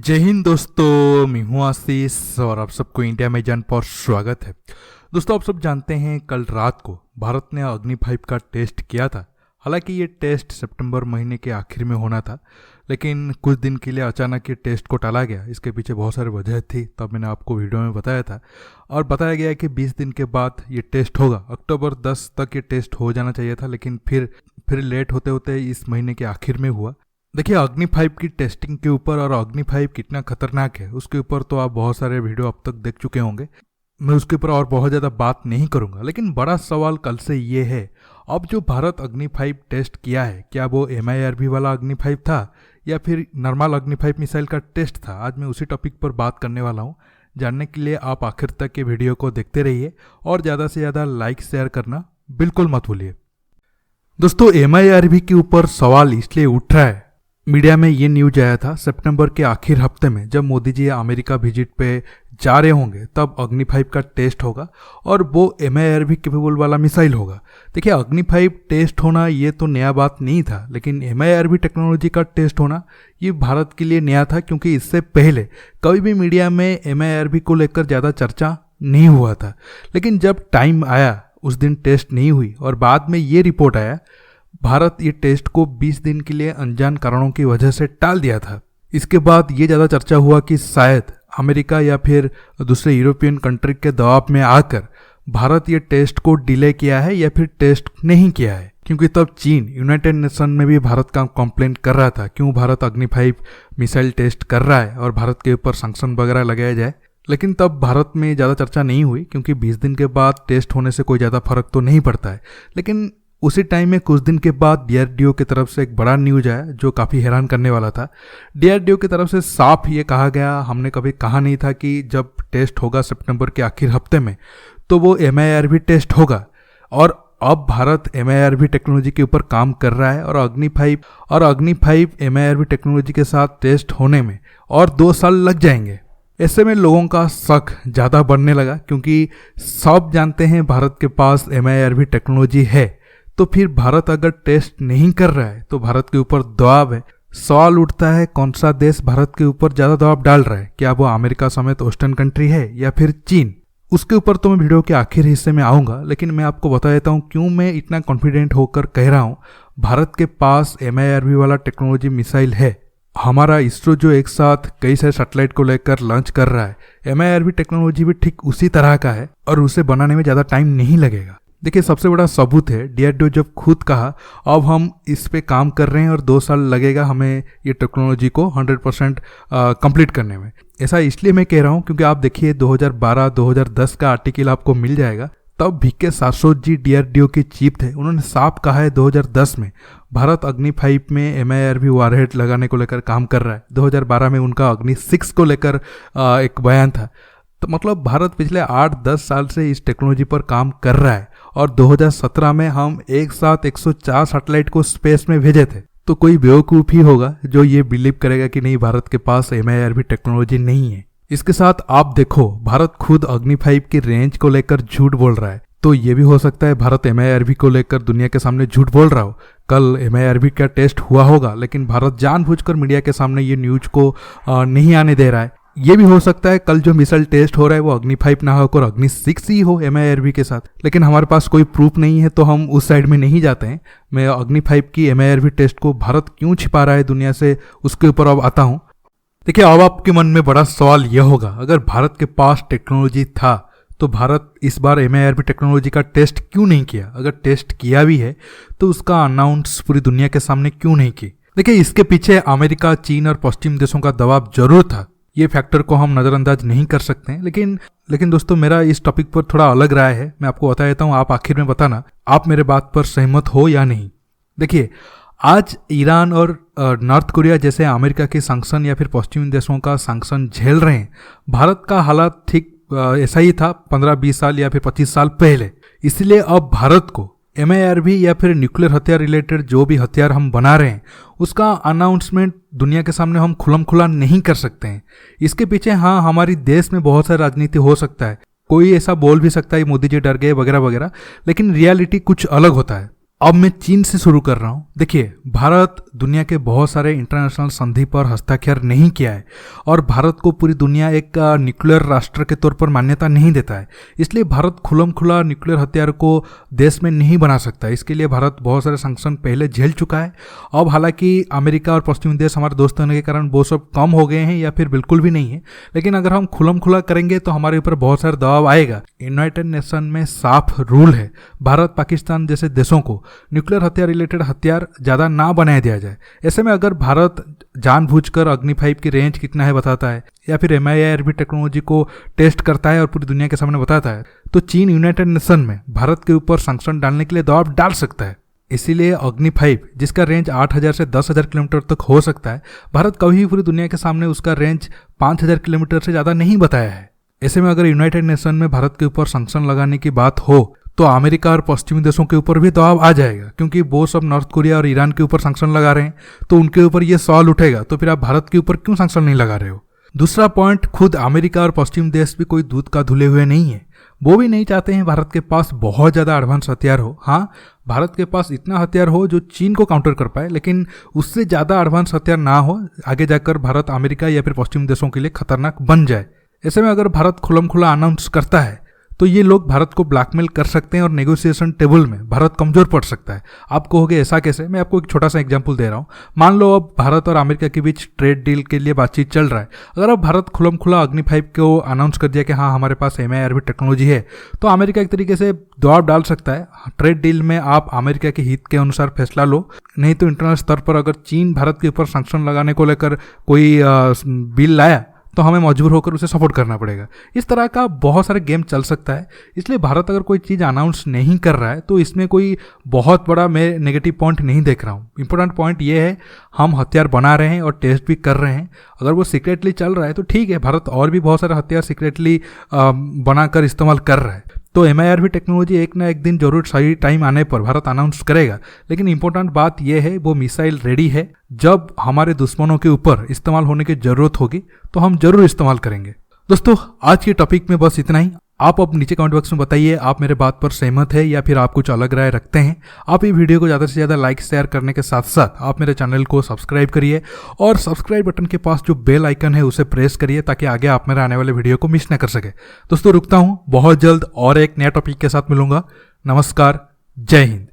जय हिंद दोस्तों, मैं हूं आशीष और आप सबको इंडिया में जान पर स्वागत है। दोस्तों, आप सब जानते हैं कल रात को भारत ने अग्नि 5 का टेस्ट किया था। हालांकि ये टेस्ट सितंबर महीने के आखिर में होना था, लेकिन कुछ दिन के लिए अचानक ये टेस्ट को टाला गया। इसके पीछे बहुत सारी वजह थी, तब मैंने आपको वीडियो में बताया था और बताया गया कि 20 दिन के बाद ये टेस्ट होगा। अक्टूबर 10 तक ये टेस्ट हो जाना चाहिए था, लेकिन फिर लेट होते होते इस महीने के आखिर में हुआ। देखिए, अग्नि 5 की टेस्टिंग के ऊपर और अग्नि 5 कितना खतरनाक है उसके ऊपर तो आप बहुत सारे वीडियो अब तक देख चुके होंगे। मैं उसके ऊपर और बहुत ज़्यादा बात नहीं करूंगा, लेकिन बड़ा सवाल कल से ये है, अब जो भारत अग्नि 5 टेस्ट किया है, क्या वो MIRV वाला अग्नि 5 था या फिर नॉर्मल अग्नि 5 मिसाइल का टेस्ट था? आज मैं उसी टॉपिक पर बात करने वाला हूँ। जानने के लिए आप आखिर तक के वीडियो को देखते रहिए और ज़्यादा से ज़्यादा लाइक शेयर करना बिल्कुल मत भूलिए। दोस्तों, MIRV के ऊपर सवाल इसलिए उठ रहा है, मीडिया में ये न्यूज आया था सितंबर के आखिर हफ्ते में जब मोदी जी अमेरिका विजिट पे जा रहे होंगे तब अग्नि 5 का टेस्ट होगा और वो MIRV कैपेबल वाला मिसाइल होगा। देखिए, अग्नि 5 टेस्ट होना ये तो नया बात नहीं था, लेकिन MIRV टेक्नोलॉजी का टेस्ट होना ये भारत के लिए नया था, क्योंकि इससे पहले कभी भी मीडिया में MIRV को लेकर ज़्यादा चर्चा नहीं हुआ था। लेकिन जब टाइम आया उस दिन टेस्ट नहीं हुई और बाद में ये रिपोर्ट आया भारत ये टेस्ट को 20 दिन के लिए अनजान कारणों की वजह से टाल दिया था। इसके बाद ये ज़्यादा चर्चा हुआ कि शायद अमेरिका या फिर दूसरे यूरोपियन कंट्री के दबाव में आकर भारत ये टेस्ट को डिले किया है या फिर टेस्ट नहीं किया है, क्योंकि तब चीन यूनाइटेड नेशन में भी भारत का कंप्लेंट कर रहा था क्यों भारत अग्नि 5 मिसाइल टेस्ट कर रहा है और भारत के ऊपर सैंक्शन वगैरह लगाया जाए। लेकिन तब भारत में ज़्यादा चर्चा नहीं हुई, क्योंकि 20 दिन के बाद टेस्ट होने से कोई ज़्यादा फर्क तो नहीं पड़ता है। लेकिन उसी टाइम में कुछ दिन के बाद DRDO की तरफ से एक बड़ा न्यूज आया जो काफ़ी हैरान करने वाला था। DRDO की तरफ से साफ ये कहा गया, हमने कभी कहा नहीं था कि जब टेस्ट होगा सितंबर के आखिर हफ्ते में तो वो MIRV टेस्ट होगा। और अब भारत MIRV टेक्नोलॉजी के ऊपर काम कर रहा है और अग्नि 5 MIRV टेक्नोलॉजी के साथ टेस्ट होने में और 2 साल लग जाएंगे। ऐसे में लोगों का शक ज़्यादा बढ़ने लगा, क्योंकि सब जानते हैं भारत के पास MIRV टेक्नोलॉजी है, तो फिर भारत अगर टेस्ट नहीं कर रहा है तो भारत के ऊपर दबाव है। सवाल उठता है, कौन सा देश भारत के ऊपर ज़्यादा दबाव डाल रहा है? क्या वो अमेरिका समेत वेस्टर्न कंट्री है या फिर चीन? उसके ऊपर तो मैं वीडियो के आखिर हिस्से में आऊँगा, लेकिन मैं आपको बता देता हूँ क्यों मैं इतना कॉन्फिडेंट होकर कह रहा हूँ भारत के पास MIRV वाला टेक्नोलॉजी मिसाइल है। हमारा इसरो जो एक साथ कई सारे सैटेलाइट को लेकर लॉन्च कर रहा है, MIRV टेक्नोलॉजी भी ठीक उसी तरह का है और उसे बनाने में ज़्यादा टाइम नहीं लगेगा। देखिए, सबसे बड़ा सबूत है DRDO जब खुद कहा अब हम इस पे काम कर रहे हैं और 2 साल लगेगा हमें ये टेक्नोलॉजी को 100% कंप्लीट करने में। ऐसा इसलिए मैं कह रहा हूँ क्योंकि आप देखिए 2012-2010 का आर्टिकल आपको मिल जाएगा। तब VK सारस्वत जी DRDO के चीफ थे, उन्होंने साफ कहा है 2010 में भारत अग्नि 5 में MIRV वारहेड लगाने को लेकर काम कर रहा है। 2012 में उनका अग्नि 6 को लेकर एक बयान था। तो मतलब भारत पिछले 8-10 साल से इस टेक्नोलॉजी पर काम कर रहा है और 2017 में हम एक साथ 104 सैटेलाइट को स्पेस में भेजे थे। तो कोई बेवकूफ़ ही होगा जो ये बिलीव करेगा कि नहीं, भारत के पास MIRV टेक्नोलॉजी नहीं है। इसके साथ आप देखो, भारत खुद अग्नि 5 की रेंज को लेकर झूठ बोल रहा है, तो ये भी हो सकता है भारत MIRV को लेकर दुनिया के सामने झूठ बोल रहा हो। कल MIRV का टेस्ट हुआ होगा, लेकिन भारत जानबूझकर मीडिया के सामने ये न्यूज को नहीं आने दे रहा है। ये भी हो सकता है कल जो मिसाइल टेस्ट हो रहा है वो अग्नि 5 ना होकर अग्नि 6 ही हो MIRV के साथ, लेकिन हमारे पास कोई प्रूफ नहीं है तो हम उस साइड में नहीं जाते हैं। मैं अग्नि 5 की MIRV टेस्ट को भारत क्यों छिपा रहा है दुनिया से, उसके ऊपर अब आता हूँ। देखिए, अब आपके मन में बड़ा सवाल यह होगा, अगर भारत के पास टेक्नोलॉजी था तो भारत इस बार MIRV टेक्नोलॉजी का टेस्ट क्यों नहीं किया? अगर टेस्ट किया भी है तो उसका अनाउंस पूरी दुनिया के सामने क्यों नहीं की? देखिए, इसके पीछे अमेरिका, चीन और पश्चिम देशों का दबाव जरूर था, ये फैक्टर को हम नज़रअंदाज नहीं कर सकते हैं। लेकिन दोस्तों, मेरा इस टॉपिक पर थोड़ा अलग राय है, मैं आपको बता देता हूँ, आप आखिर में बताना आप मेरे बात पर सहमत हो या नहीं। देखिए, आज ईरान और नॉर्थ कोरिया जैसे अमेरिका के सैंक्शन या फिर पश्चिमी देशों का सैंक्शन झेल रहे हैं। भारत का हालात ठीक ऐसा ही था 15-20 साल या फिर 25 साल पहले। इसलिए अब भारत को MIRV या फिर न्यूक्लियर हथियार रिलेटेड जो भी हथियार हम बना रहे हैं उसका अनाउंसमेंट दुनिया के सामने हम खुलम खुला नहीं कर सकते हैं। इसके पीछे हाँ, हमारी देश में बहुत सारी राजनीति हो सकता है, कोई ऐसा बोल भी सकता है मोदी जी डर गए वगैरह वगैरह, लेकिन रियलिटी कुछ अलग होता है। अब मैं चीन से शुरू कर रहा हूँ। देखिए, भारत दुनिया के बहुत सारे इंटरनेशनल संधि पर हस्ताक्षर नहीं किया है और भारत को पूरी दुनिया एक न्यूक्लियर राष्ट्र के तौर पर मान्यता नहीं देता है। इसलिए भारत खुला न्यूक्लियर हथियार को देश में नहीं बना सकता। इसके लिए भारत बहुत सारे सैंक्शन पहले झेल चुका है। अब हालांकि अमेरिका और पश्चिमी देश हमारे दोस्त होने के कारण वो सब कम हो गए हैं या फिर बिल्कुल भी नहीं है, लेकिन अगर हम खुला करेंगे तो हमारे ऊपर बहुत सारा दबाव आएगा। यूनाइटेड नेशन में साफ रूल है, भारत पाकिस्तान जैसे देशों को न्यूक्लियर हथियार रिलेटेड हथियार ज्यादा ना बनाए दिया जाए। ऐसे में अगर भारत जानबूझकर अग्नि 5 की रेंज कितना है बताता है या फिर MIRV टेक्नोलॉजी को टेस्ट करता है और पूरी दुनिया के सामने बताता है, तो चीन यूनाइटेड नेशन में भारत के ऊपर सैंक्शन डालने के लिए दबाव डाल सकता है। इसीलिए अग्नि 5 जिसका रेंज 8000 से 10,000 किलोमीटर तक हो सकता है, भारत कभी भी पूरी दुनिया के सामने उसका रेंज 5000 किलोमीटर से ज्यादा नहीं बताया है। ऐसे में अगर यूनाइटेड नेशन में भारत के ऊपर सैंक्शन लगाने की बात हो तो अमेरिका और पश्चिमी देशों के ऊपर भी दबाव आ जाएगा, क्योंकि वो सब नॉर्थ कोरिया और ईरान के ऊपर सैंक्शन लगा रहे हैं, तो उनके ऊपर ये सवाल उठेगा तो फिर आप भारत के ऊपर क्यों सैंक्शन नहीं लगा रहे हो। दूसरा पॉइंट, खुद अमेरिका और पश्चिमी देश भी कोई दूध का धुले हुए नहीं है। वो भी नहीं चाहते हैं भारत के पास बहुत ज़्यादा एडवांस हथियार हो। हाँ, भारत के पास इतना हथियार हो जो चीन को काउंटर कर पाए, लेकिन उससे ज़्यादा एडवांस हथियार ना हो, आगे जाकर भारत अमेरिका या फिर पश्चिमी देशों के लिए खतरनाक बन जाए। ऐसे में अगर भारत खुला अनाउंस करता है तो ये लोग भारत को ब्लैकमेल कर सकते हैं और नेगोशिएशन टेबल में भारत कमजोर पड़ सकता है। आप कहोगे ऐसा कैसे? मैं आपको एक छोटा सा एग्जांपल दे रहा हूँ। मान लो अब भारत और अमेरिका के बीच ट्रेड डील के लिए बातचीत चल रहा है। अगर अब भारत खुला अग्नि 5 को अनाउंस कर दिया कि हाँ हमारे पास MIRV टेक्नोलॉजी है, तो अमेरिका एक तरीके से दबाव डाल सकता है, ट्रेड डील में आप अमेरिका के हित के अनुसार फैसला लो, नहीं तो इंटरनेशनल स्तर पर अगर चीन भारत के ऊपर सैंक्शन लगाने को लेकर कोई बिल लाया तो हमें मजबूर होकर उसे सपोर्ट करना पड़ेगा। इस तरह का बहुत सारे गेम चल सकता है। इसलिए भारत अगर कोई चीज़ अनाउंस नहीं कर रहा है तो इसमें कोई बहुत बड़ा मैं नेगेटिव पॉइंट नहीं देख रहा हूँ। इंपॉर्टेंट पॉइंट ये है, हम हथियार बना रहे हैं और टेस्ट भी कर रहे हैं। अगर वो सीक्रेटली चल रहा है तो ठीक है, भारत और भी बहुत सारे हथियार सीक्रेटली बनाकर इस्तेमाल कर रहा है। तो MIRV टेक्नोलॉजी एक ना एक दिन जरूर सही टाइम आने पर भारत अनाउंस करेगा। लेकिन इंपॉर्टेंट बात यह है, वो मिसाइल रेडी है। जब हमारे दुश्मनों के ऊपर इस्तेमाल होने की जरूरत होगी तो हम जरूर इस्तेमाल करेंगे। दोस्तों, आज के टॉपिक में बस इतना ही। आप अब नीचे कमेंट बॉक्स में बताइए आप मेरे बात पर सहमत है या फिर आप कुछ अलग राय रखते हैं। आप ये वीडियो को ज़्यादा से ज़्यादा लाइक शेयर करने के साथ साथ आप मेरे चैनल को सब्सक्राइब करिए और सब्सक्राइब बटन के पास जो बेल आइकन है उसे प्रेस करिए ताकि आगे आप मेरे आने वाले वीडियो को मिस न कर सके। दोस्तों रुकता हूँ, बहुत जल्द और एक नया टॉपिक के साथ मिलूंगा। नमस्कार, जय हिंद।